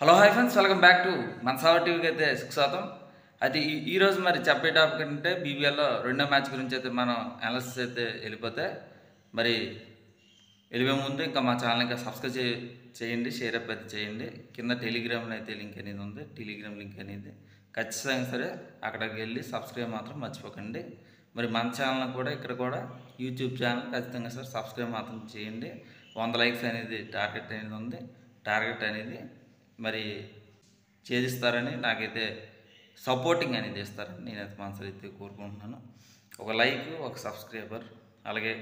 Hello hi friends, welcome back to Manasava టీవీకి అయితే స్వాగతం. అయితే ఈరోజు మరి చెప్పే టాపిక్ అంటే బీబీఎల్లో రెండో మ్యాచ్ గురించి అయితే మనం అనాలిసిస్ అయితే వెళ్ళిపోతే మరి వెళ్ళిపోయే ముందు ఇంకా మా ఛానల్ ఇంకా సబ్స్క్రైబ్ చేయండి, షేర్ అప్ అయితే చేయండి. కింద టెలిగ్రామ్లో అయితే లింక్ అనేది ఉంది, టెలిగ్రామ్ లింక్ అనేది ఖచ్చితంగా సరే అక్కడికి వెళ్ళి సబ్స్క్రైబ్ మాత్రం మర్చిపోకండి. మరి మన ఛానల్ కూడా ఇక్కడ కూడా యూట్యూబ్ ఛానల్ ఖచ్చితంగా సరే సబ్స్క్రైబ్ మాత్రం చేయండి. 100 లైక్స్ అనేది టార్గెట్ అనేది ఉంది. టార్గెట్ అనేది మరి ఛేదిస్తారని నాకైతే సపోర్టింగ్ అనేది ఇస్తారని నేనైతే మనసులో అయితే కోరుకుంటున్నాను. ఒక లైక్, ఒక సబ్స్క్రైబర్, అలాగే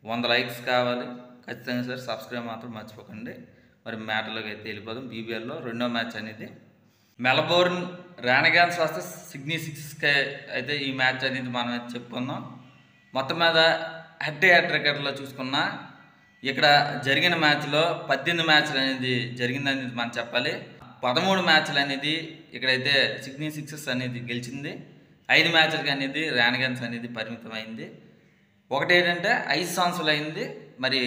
100 లైక్స్ కావాలి. ఖచ్చితంగా సరే సబ్స్క్రైబ్ మాత్రం మర్చిపోకండి. మరి మ్యాటర్లోకి అయితే వెళ్ళిపోదాం. బీబీఎల్లో రెండో మ్యాచ్ అనేది మెల్బోర్న్ రాణిగాన్స్ వస్తే సిడ్నీ సిక్సెస్కి అయితే ఈ మ్యాచ్ అనేది మనం అయితే చెప్పుకుందాం. మొత్తం మీద హెడ్ రికార్డులో చూసుకున్నా ఇక్కడ జరిగిన మ్యాచ్లో 18 మ్యాచ్లు అనేది జరిగిందనేది మనం చెప్పాలి. 13 మ్యాచ్లు అనేది ఇక్కడైతే సిడ్నీ సిక్సెస్ అనేది గెలిచింది. 5 మ్యాచ్లకి అనేది రాణిగాన్స్ అనేది పరిమితమైంది. ఒకటి ఏంటంటే 5 సంవత్సరాలు అయింది మరి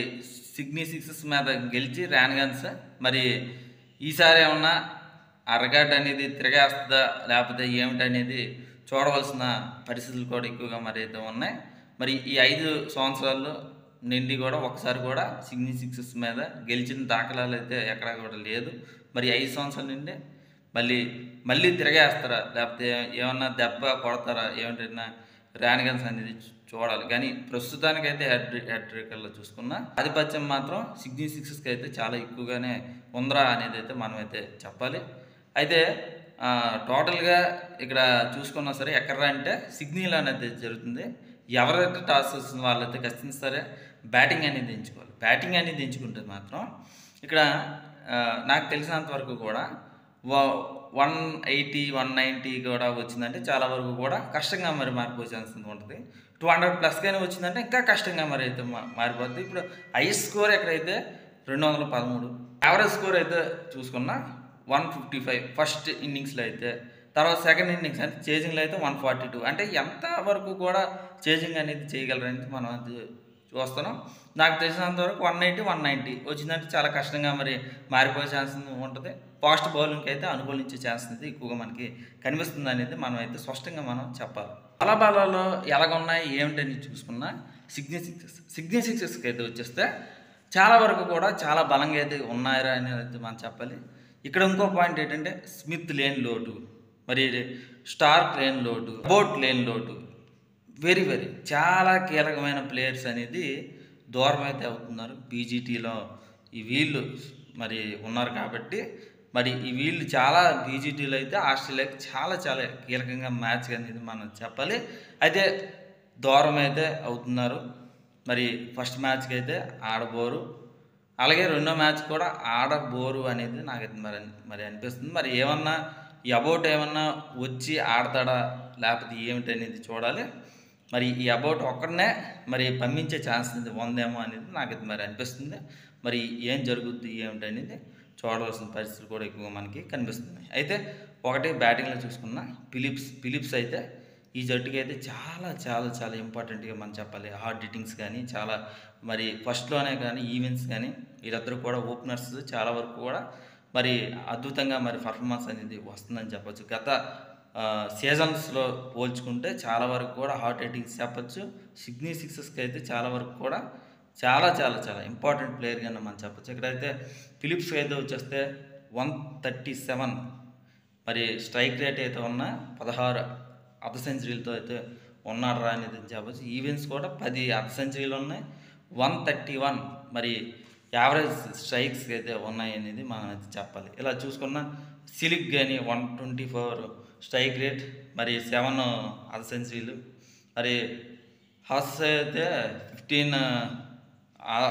సిడ్నీ సిక్సెస్ మీద గెలిచి రాణిగాన్స్. మరి ఈసారి ఏమన్నా ఆ రికార్డ్ అనేది తిరగేస్తుందా లేకపోతే ఏమిటనేది చూడవలసిన పరిస్థితులు కూడా ఎక్కువగా మరి అయితే ఉన్నాయి. మరి ఈ 5 సంవత్సరాల్లో నిండి కూడా ఒకసారి కూడా సిడ్నీ సిక్సెస్ మీద గెలిచిన దాఖలాలు అయితే ఎక్కడా కూడా లేదు. మరి 5 సంవత్సరాల నుండి మళ్ళీ తిరగేస్తారా లేకపోతే ఏమన్నా దెబ్బ కొడతారా ఏమిటన్నా రాణిగాన్స్ అనేది చూడాలి. కానీ ప్రస్తుతానికైతే హెడ్ రికార్డులో చూసుకున్న ఆధిపత్యం మాత్రం సిడ్నీ సిక్సెస్కి అయితే చాలా ఎక్కువగానే ఉందరా అనేది అయితే మనమైతే చెప్పాలి. అయితే టోటల్గా ఇక్కడ చూసుకున్నా సరే ఎక్కడ అంటే సిడ్నీలో అనేది జరుగుతుంది. ఎవరైతే టాస్ వస్తుంది వాళ్ళైతే ఖచ్చితంగా సరే బ్యాటింగ్ అనేది ఎంచుకోవాలి. బ్యాటింగ్ అనేది ఎంచుకుంటే మాత్రం ఇక్కడ నాకు తెలిసినంత వరకు కూడా 180, 190 కూడా వచ్చిందంటే చాలా వరకు కూడా కష్టంగా మరి మారిపోయే ఛాన్స్ ఉంటుంది. 200+ కానీ వచ్చిందంటే ఇంకా కష్టంగా మరి అయితే మారిపోతుంది. ఇప్పుడు హైయెస్ట్ స్కోర్ ఎక్కడైతే 213, యావరేజ్ స్కోర్ అయితే చూసుకున్నా 155 ఫస్ట్ ఇన్నింగ్స్లో అయితే. తర్వాత సెకండ్ ఇన్నింగ్స్ అంటే చేజింగ్లో అయితే 142. అంటే ఎంత వరకు కూడా చేజింగ్ అనేది చేయగలరని మనం అది చూస్తున్నాం. నాకు తెలిసినంత వరకు 180, 190 వచ్చిందంటే చాలా కష్టంగా మరి మారిపోయే ఛాన్స్ ఉంటుంది. ఫాస్ట్ బౌలింగ్కి అయితే అనుకూలించే ఛాన్స్ అయితే ఎక్కువగా మనకి కనిపిస్తుంది అనేది మనం అయితే స్పష్టంగా మనం చెప్పాలి. బలాబలాలు ఎలాగున్నాయి ఏమిటని చూసుకున్నా సిడ్నీ సిక్సెస్కి అయితే వచ్చేస్తే చాలా వరకు కూడా చాలా బలంగా అయితే ఉన్నాయా అనేది అయితే మనం చెప్పాలి. ఇక్కడ ఇంకో పాయింట్ ఏంటంటే స్మిత్ లేని లోటు, మరి స్టార్క్ లేని లోటు, బోట్ లేని లోటు, వెరీ చాలా కీలకమైన ప్లేయర్స్ అనేది దూరం అయితే అవుతున్నారు. బీజీటీలో ఈ వీళ్ళు మరి ఉన్నారు కాబట్టి మరి ఈ వీళ్ళు చాలా బీజీటీలో అయితే ఆస్ట్రేలియాకి చాలా కీలకంగా మ్యాచ్ అనేది మనం చెప్పాలి. అయితే దూరం అయితే అవుతున్నారు. మరి ఫస్ట్ మ్యాచ్కి అయితే ఆడబోరు, అలాగే రెండో మ్యాచ్ కూడా ఆడబోరు అనేది నాకైతే మరి అనిపిస్తుంది. మరి ఏమన్నా ఈ అబౌట్ ఏమన్నా వచ్చి ఆడతాడా లేకపోతే ఏమిటి అనేది చూడాలి. మరి ఈ అబౌట్ ఒక్కడనే మరి పంపించే ఛాన్స్ ఉందేమో అనేది నాకైతే మరి అనిపిస్తుంది. మరి ఏం జరుగుద్ది ఏమిటి అనేది చూడవలసిన పరిస్థితులు కూడా ఎక్కువగా మనకి కనిపిస్తుంది. అయితే ఒకటి బ్యాటింగ్లో చూసుకున్న ఫిలిప్స్ అయితే ఈ జట్టుకి అయితే చాలా ఇంపార్టెంట్గా మనం చెప్పాలి. హార్డ్ హిట్టింగ్స్ కానీ చాలా మరి ఫస్ట్లోనే కానీ ఈవెంట్స్ కానీ వీళ్ళిద్దరూ కూడా ఓపెనర్స్ చాలా వరకు కూడా మరి అద్భుతంగా మరి పర్ఫార్మెన్స్ అనేది వస్తుందని చెప్పచ్చు. గత సీజన్స్లో పోల్చుకుంటే చాలా వరకు కూడా హార్డ్ హిట్టింగ్స్ చెప్పచ్చు. సిడ్నీ సిక్సెస్కి అయితే చాలా వరకు కూడా చాలా ఇంపార్టెంట్ ప్లేయర్గా మనం చెప్పచ్చు. ఇక్కడైతే ఫిలిప్స్ అయితే వచ్చేస్తే 137 మరి స్ట్రైక్ రేట్ అయితే ఉన్న 16 అర్ధ సెంచరీలతో అయితే ఉన్నాడు రా అనేది చెప్పచ్చు. ఈవెంట్స్ కూడా 10 అర్ధ సెంచరీలు ఉన్నాయి. 131 మరి యావరేజ్ స్ట్రైక్స్ అయితే ఉన్నాయి అనేది మనం అయితే చెప్పాలి. ఇలా చూసుకున్న సిలిక్ కానీ 124 స్ట్రైక్ రేట్, మరి 7 అర్ధ సెంచరీలు, మరి హస్ అయితే 15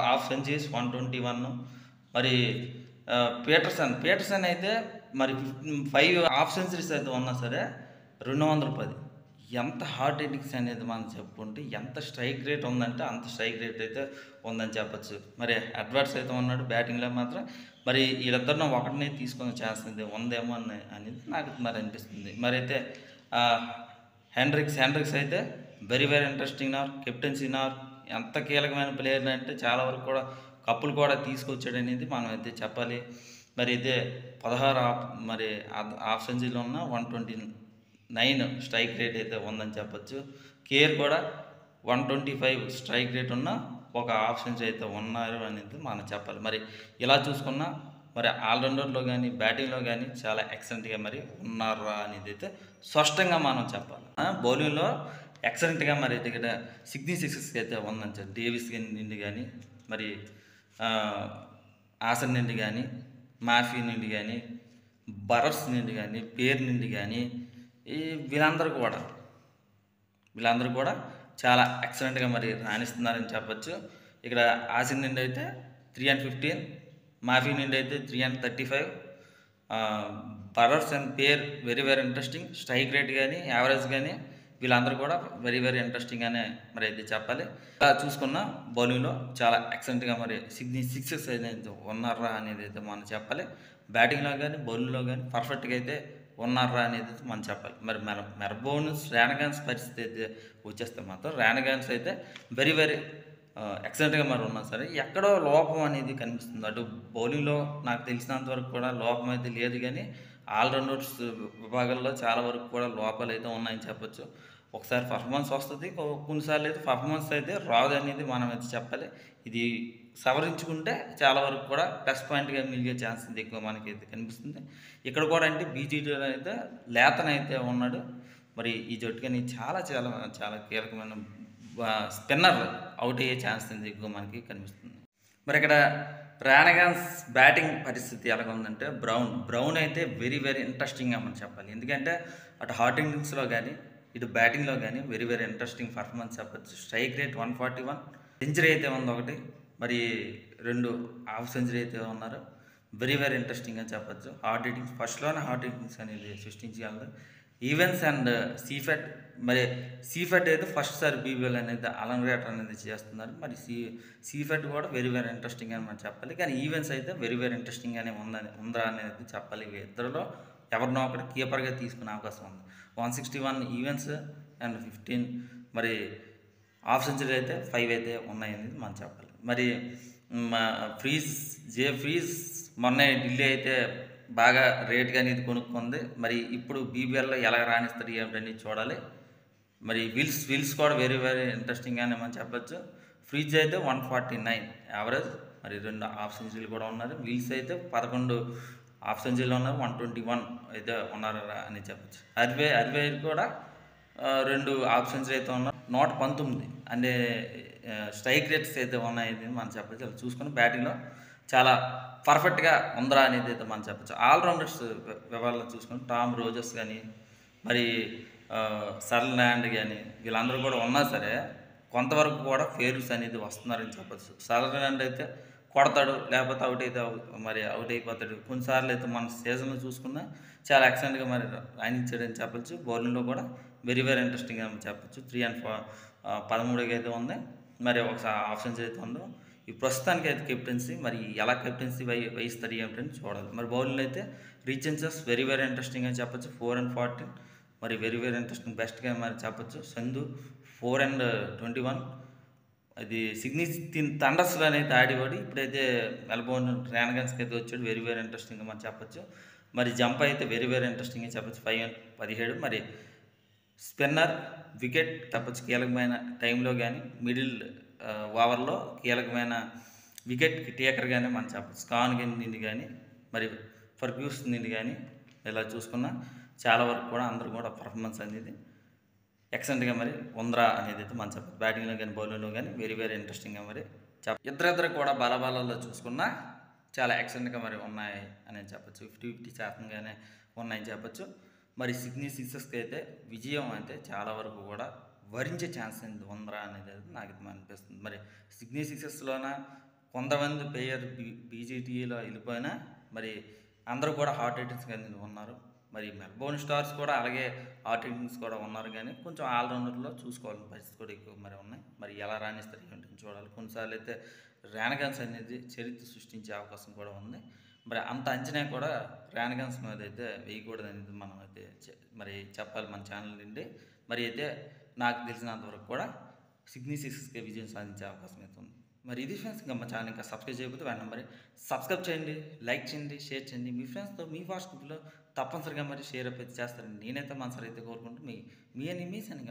హాఫ్ సెంచరీస్ 121. మరి పీటర్సన్ అయితే మరి 5 హాఫ్ సెంచరీస్ అయితే ఉన్నా సరే 210. ఎంత హార్డ్ హిట్టింగ్స్ అనేది మనం చెప్పుకుంటే ఎంత స్ట్రైక్ రేట్ ఉందంటే అంత స్ట్రైక్ రేట్ అయితే ఉందని చెప్పచ్చు. మరి అడ్వర్ట్స్ అయితే ఉన్నాడు బ్యాటింగ్లో మాత్రం. మరి వీళ్ళిద్దరిని ఒకటినే తీసుకునే ఛాన్స్ అయితే ఉందేమో అనేది నాకు మరి అనిపిస్తుంది. మరి అయితే హెండ్రిక్స్ అయితే వెరీ ఇంట్రెస్టింగ్ కెప్టెన్సీ ఎంత కీలకమైన ప్లేయర్ అంటే చాలా వరకు కూడా కప్పులు కూడా తీసుకొచ్చాడు అనేది మనం అయితే చెప్పాలి. మరి అయితే 16 మరి హాఫ్ సెంచరీలో ఉన్న 129 స్ట్రైక్ రేట్ అయితే ఉందని చెప్పొచ్చు. కేర్ కూడా 125 స్ట్రైక్ రేట్ ఉన్న ఒక హాఫ్ సెంచరీ అయితే ఉన్నారు అనేది మనం చెప్పాలి. మరి ఇలా చూసుకున్నా మరి ఆల్రౌండర్లో కానీ బ్యాటింగ్లో కానీ చాలా ఎక్సలెంట్గా మరి ఉన్నారా అనేది అయితే స్పష్టంగా మనం చెప్పాలి. బౌలింగ్లో ఎక్సలెంట్గా మరి ఇక్కడ 66 అయితే ఉందని చెప్పి డేవిస్ నుండి కానీ మరి ఆసన్ నుండి కానీ మాఫీ నుండి కానీ బరర్స్ నుండి కానీ పేరు నుండి కానీ ఈ వీళ్ళందరూ కూడా చాలా ఎక్సలెంట్గా మరి రాణిస్తున్నారని చెప్పచ్చు. ఇక్కడ ఆసిన్ నుండి అయితే 315, మాఫీ నుండి అయితే 335, బరర్స్ అండ్ పేర్ very very interesting. Strike rate కానీ యావరేజ్ కానీ వీళ్ళందరూ కూడా వెరీ వెరీ ఇంట్రెస్టింగ్గానే మరి అయితే చెప్పాలి. ఇలా చూసుకున్న బౌలింగ్లో చాలా ఎక్సలెంట్గా మరి 66 అనేది ఉన్నారా అనేది అయితే మనం చెప్పాలి. బ్యాటింగ్లో కానీ బౌలింగ్లో కానీ పర్ఫెక్ట్గా అయితే ఉన్నారా అనేది మనం చెప్పాలి. మరి మెల్బోర్న్ రానగాన్స్ పరిస్థితి అయితే వచ్చేస్తే మాత్రం రానగాన్స్ అయితే వెరీ వెరీ ఎక్సలెంట్గా మరి ఉన్నా సరే ఎక్కడో లోపం అనేది కనిపిస్తుంది. అటు బౌలింగ్లో నాకు తెలిసినంత వరకు కూడా లోపం అయితే లేదు, కానీ ఆల్రౌండర్స్ విభాగాల్లో చాలా వరకు కూడా లోపాలు అయితే ఉన్నాయని చెప్పొచ్చు. ఒకసారి పర్ఫార్మెన్స్ వస్తుంది, కొన్నిసార్లు అయితే పర్ఫార్మెన్స్ అయితే రాదు అనేది మనం అయితే చెప్పాలి. ఇది సవరించుకుంటే చాలా వరకు కూడా ప్లస్ పాయింట్గా మిలిగే ఛాన్స్ ఎక్కువ మనకి అయితే కనిపిస్తుంది. ఇక్కడ కూడా అంటే బీజీటీలో అయితే లేతనైతే ఉన్నాడు. మరి ఈ జట్టుకని చాలా చాలా చాలా కీలకమైన స్పిన్నర్ అవుట్ అయ్యే ఛాన్స్ ఎక్కువ మనకి కనిపిస్తుంది. మరి ఇక్కడ రానగాన్స్ బ్యాటింగ్ పరిస్థితి ఎలాగ ఉందంటే బ్రౌన్ అయితే వెరీ వెరీ ఇంట్రెస్టింగ్గా మనం చెప్పాలి. ఎందుకంటే అటు హాట్ ఇన్నింగ్స్లో కానీ ఇటు బ్యాటింగ్లో కానీ వెరీ వెరీ ఇంట్రెస్టింగ్ పర్ఫార్మెన్స్ చెప్పచ్చు. స్ట్రైక్ రేట్ 141, సెంచరీ అయితే ఉంది ఒకటి, మరి 2 హాఫ్ సెంచరీ అయితే ఉన్నారు. వెరీ వెరీ ఇంట్రెస్టింగ్ అని చెప్పచ్చు. హాట్ హిట్టింగ్స్ ఫస్ట్లోనే హాట్ హిట్టింగ్స్ అనేది సృష్టించగలరు. ఈవెన్స్ అండ్ సీఫెట్, మరి సీఫెట్ అయితే ఫస్ట్ సారి బీబీఎల్ అనేది అలంగ్రేటర్ అనేది చేస్తున్నారు. మరి సీఫెట్ కూడా వెరీ వెరీ ఇంట్రెస్టింగ్ అని మనం చెప్పాలి. కానీ ఈవెన్స్ అయితే వెరీ వెరీ ఇంట్రెస్టింగ్గానే ఉందా అనేది చెప్పాలి. ఇద్దరిలో ఎవరినో ఒకటి కీపర్గా తీసుకునే అవకాశం ఉంది. 161 ఈవెన్స్ అండ్ 15 మరి హాఫ్ సెంచరీ అయితే 5 అయితే ఉన్నాయనేది మనం చెప్పాలి. మరి ఫ్రీజ్ మొన్న ఢిల్లీ అయితే బాగా రేట్గా అనేది కొనుక్కుంది. మరి ఇప్పుడు బీబీఎల్లో ఎలా రాణిస్తారు ఏమిటని చూడాలి. మరి విల్స్ కూడా వెరీ వెరీ ఇంట్రెస్టింగ్గానే మనం చెప్పచ్చు. ఫ్రీజ్ అయితే 149 యావరేజ్, మరి 2 హాఫ్ సెంచరీలు కూడా ఉన్నారు. విల్స్ అయితే 11 హాఫ్ సెంచరీలో ఉన్నారు, 121 అయితే ఉన్నారు అని చెప్పచ్చు. అర్వే కూడా 2 హాఫ్ సెంచరీ అయితే ఉన్నారు, 119 అంటే స్ట్రైక్ రేట్స్ అయితే ఉన్నాయని మనం చెప్పచ్చు. అలా చూసుకుని బ్యాటింగ్లో చాలా పర్ఫెక్ట్గా ఉందరా అనేది అయితే మనం చెప్పచ్చు. ఆల్రౌండర్స్ వివరాలు చూసుకుని టామ్ రోజర్స్ కానీ మరి సదర్లాండ్ కానీ వీళ్ళందరూ కూడా ఉన్నా సరే కొంతవరకు కూడా ఫెయిల్యూర్స్ అనేది వస్తున్నారని చెప్పచ్చు. సదర్లాండ్ అయితే కొడతాడు, లేకపోతే అవుట్ అయిపోతాడు. కొన్నిసార్లు అయితే మన సీజన్లో చూసుకున్నా చాలా ఎక్సలెంట్గా మరి రాణించాడని చెప్పచ్చు. బౌలింగ్లో కూడా వెరీ వెరీ ఇంట్రెస్టింగ్గా చెప్పచ్చు. 3 and 13 అయితే ఉంది, మరి ఒకసారి హాఫ్ సెంచరీ అయితే ఉంది. ఈ ప్రస్తుతానికి అయితే కెప్టెన్సీ, మరి ఎలా కెప్టెన్సీ వహిస్తారు ఏమిటని చూడాలి. మరి బౌలింగ్లో అయితే రీచెన్సెస్ వెరీ వెరీ ఇంట్రెస్టింగ్ అని చెప్పచ్చు. 4 and 14 మరి వెరీ వెరీ ఇంట్రెస్టింగ్ బెస్ట్గా మరి చెప్పచ్చు. సంధు 4 and 21 అది సిడ్నీ థండర్స్లో అయితే ఆడేవాడు, ఇప్పుడైతే మెల్బోర్న్ రానగాన్స్కి అయితే వచ్చాడు. వెరీ వెరీ ఇంట్రెస్టింగ్గా మనం చెప్పచ్చు. మరి జంప్ అయితే వెరీ వెరీ ఇంట్రెస్టింగ్గా చెప్పచ్చు. 5 and 17 మరి స్పిన్నర్ వికెట్ చెప్పచ్చు. కీలకమైన టైంలో కానీ మిడిల్ ఓవర్లో కీలకమైన వికెట్ టేకర్గానే మనం చెప్పచ్చు. స్కాన్ నుండి కానీ మరి ఫర్గ్యూస్ నుండి కానీ ఇలా చూసుకున్నా చాలా వరకు కూడా అందరూ కూడా పర్ఫార్మెన్స్ అనేది ఎక్సలెంట్గా మరి ఉందరా అనేది అయితే మనం చెప్పచ్చు. బ్యాటింగ్లో కానీ బౌలింగ్లో కానీ వెరీ వెరీ ఇంట్రెస్టింగ్గా మరి ఇద్దరు కూడా బలాబలాల్లో చూసుకున్నా చాలా ఎక్సలెంట్గా మరి ఉన్నాయి అని చెప్పచ్చు. 50-50% ఉన్నాయని చెప్పచ్చు. మరి సిడ్నీ సిక్సర్స్కి అయితే విజయం అయితే చాలా వరకు కూడా వరించే ఛాన్స్ ఉందరా అనేది నాకు అనిపిస్తుంది. మరి సిడ్నీ సిక్సర్స్లోన కొంతమంది ప్లేయర్ బీజీటీలో వెళ్ళిపోయినా మరి అందరూ కూడా హాట్ హిట్టింగ్స్ అనేది ఉన్నారు. మరి మెల్బోర్న్ స్టార్స్ కూడా అలాగే హాట్ హిట్టింగ్స్ కూడా ఉన్నారు, కానీ కొంచెం ఆల్రౌండర్లో చూసుకోవాలని పరిస్థితి కూడా ఎక్కువ మరి ఉన్నాయి. మరి ఎలా రాణిస్తారు ఏంటని చూడాలి. కొన్నిసార్లు అయితే రానగాన్స్ అనేది చరిత్ర సృష్టించే అవకాశం కూడా ఉంది. మరి అంత అంచనా కూడా రానగాన్స్ మీద అయితే వేయకూడదు అనేది మనం అయితే మరి చెప్పాలి మన ఛానల్ నుండి. మరి అయితే నాకు తెలిసినంతవరకు కూడా సిడ్నీ సిక్సర్స్కి విజయం సాధించే అవకాశం అయితే ఉంది. మరి ఇది ఫ్రెండ్స్, ఇంకా మా ఛానల్ ఇంకా సబ్స్క్రైబ్ చేయకపోతే వెంటనే మరి సబ్స్క్రైబ్ చేయండి, లైక్ చేయండి, షేర్ చేయండి. మీ ఫ్రెండ్స్తో మీ వాట్సాప్లో తప్పనిసరిగా మరి షేర్ అయితే చేస్తారండి. నేనైతే మనసారి అయితే కోరుకుంటూ మీ ఎనిమీస్ అని